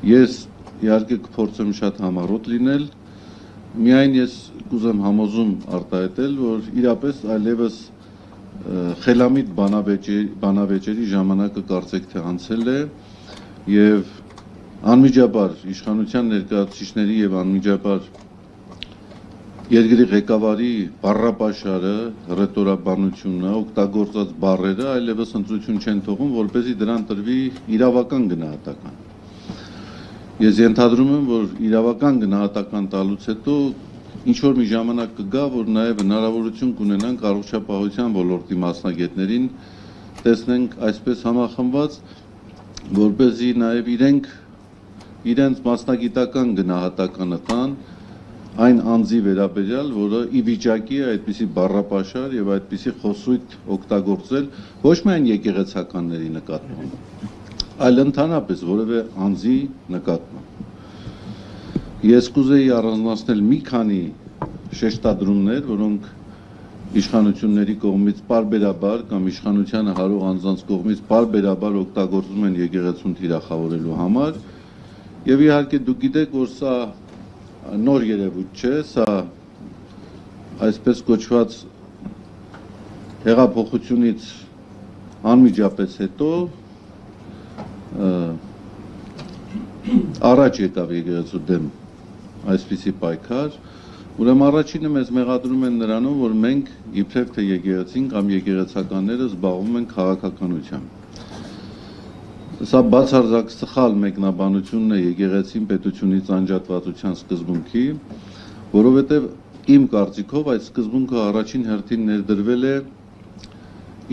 Ես իհարկե կփորձեմ շատ համառոտ լինել, միայն ես կուզեմ համոզում արտահայտել, որ իրապես այլևս խելամիտ բանավեճերի ժամանակը կարծեք թե անցել է եւ անմիջաբար իշխանության ներկայացուցիչների եւ անմիջաբար երկրի ղեկավարի բառապաշարը, ռետորաբանությունը, օգտագործած բառերը այլևս ընտրություն չեն թողում, որպեսզի դրան տրվի իրավական գնահատական։ Ես ենթադրում եմ, որ իրավական գնահատական տալուց հետո ինչ-որ մի ժամանակ կգա, որ նաև հնարավորություն կունենանք առողջապահության ոլորտի մասնագետներին տեսնենք այսպես համախմբված, որպեսզի նաև իրենց մասնագիտական գնահատականը տան այն անձի վերաբերյալ, որը ի վիճակի է այդպիսի բառապաշար եւ այդպիսի խոսույթ օգտագործել ոչ միայն եկեղեցականների նկատմամբ, այլ ընդհանրապես որևէ անձի նկատմամբ։ Ես կուզեի առանձնացնել մի քանի շեշտադրումներ, որոնք իշխանությունների կողմից պարբերաբար կամ իշխանությանը հարող անձանց կողմից պարբերաբար օգտագործվում են եկեղեցուն թիրախավորելու համար, եւ իհարկե դուք գիտեք, որ սա նոր երևույթ չէ, սա այսպես կոչված հեղափոխությունից անմիջապես հետո առաջ եկավ եկեղեցու դեմ այսպիսի պայքար, ուրեմն առաջինը մեզ մեղադրում են նրանով, որ մենք իբրև թե եկեղեցին կամ եկեղեցականները զբաղվում են քաղաքականությամբ։ Սա բացարձակ սխալ մեկնաբանությունն է եկեղեցին պետությունից անջատվածության սկզբունքի, որովհետև իմ կարծիքով այդ սկզբունքը առաջին հերթին ներդրվել է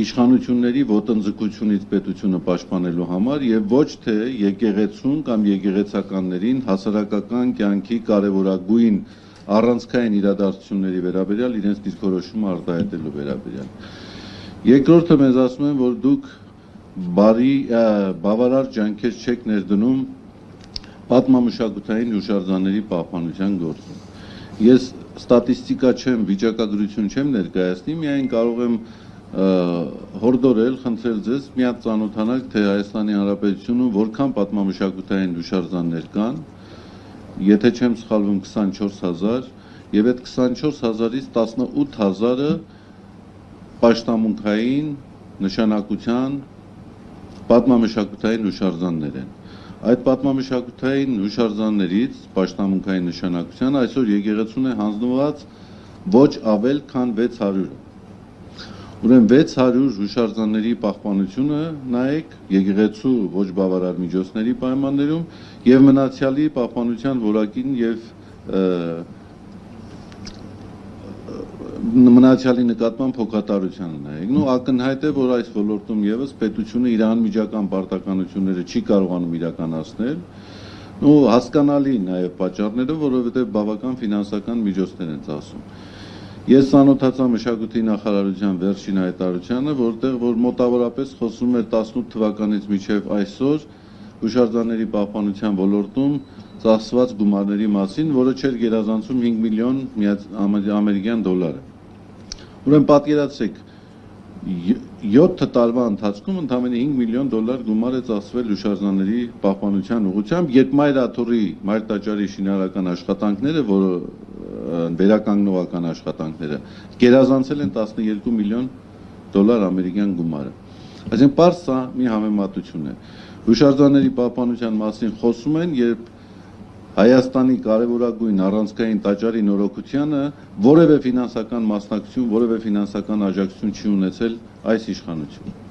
իշխանությունների ոտնձգությունից պետությունը պաշտպանելու համար եւ ոչ թե եկեղեցուն կամ եկեղեցականներին հասարակական կյանքի կարևորագույն առանցքային իրադարձությունների վերաբերյալ իրենց դիրքորոշումը արտահայտելու վերաբերյալ։ Երկրորդը մեզ ասում են, որ դուք բավարար ջանքեր չեք ներդնում պատմամշակութային հուշարձանների պահպանության գործում։ Ես ստատիստիկա չեմ, վիճակագրություն չեմ ներկայացնի, միայն կարող եմ հորդորել, խնդրել ձեզ մի հատ ծանոթանալ, թե Հայաստանի Հանրապետությունում որքան պատմամշակութային հուշարձաններ կան, եթե չեմ սխալվում 24000, եւ այդ 24000-ից 18000-ը պաշտամունքային նշանակության պատմամշակութային հուշարձաններ են։ Այդ պատմամշակութային հուշարձաններից պաշտամունքային նշանակության այսօր եկեղեցուն է հանձնված ոչ ավել քան 600-ը։ Ուրեմն 600 հուշարձանների պահպանությունը նայեք եկեղեցու ոչ բավարար միջոցների պայմաններում եւ մնացյալի պահպանության որակին եւ մնացյալի նկատմամբ հոգատարությանը նայեք։ Նու ակնհայտ է, որ այս ոլորտում եւս պետությունը իր անմիջական պարտականությունները չի կարողանում իրականացնել։ Ու հասկանալի նաեւ պատճառները, որովհետեւ բավական ֆինանսական միջոցներ են ծախսում։ Ես ծանոթացա մշակույթի նախարարության վերջին հայտարարությանը, որտեղ որ մոտավորապես խոսում էր 18 թվականից մինչև այսօր հուշարձանների պահպանության ոլորտում ծախսված գումարների մասին, որը չէր գերազանցում 5 միլիոն ամերիկյան դոլար։ Ուրեմն պատկերացրեք 7 տարվա ընթացքում ընդամենը 5 միլիոն դոլար գումար է ծախսվել հուշարձանների պահպանության ուղղությամբ, երբ Մայր աթոռի Մայր տաճարի շինարարական աշխատանքները, որը վերականգնողական աշխատանքները գերազանցել են 12 միլիոն դոլար ամերիկյան գումարը։ Այսինքն պարզ սա մի համեմատություն է։ Հուշարձանների պահպանության մասին խոսում են, երբ Հայաստանի կարևորագույն առանցքային տաճարի նորոգությանը որևէ ֆինանսական մասնակցություն, որևէ ֆինանսական աջակցություն չի ունեցել այս իշխանությունը։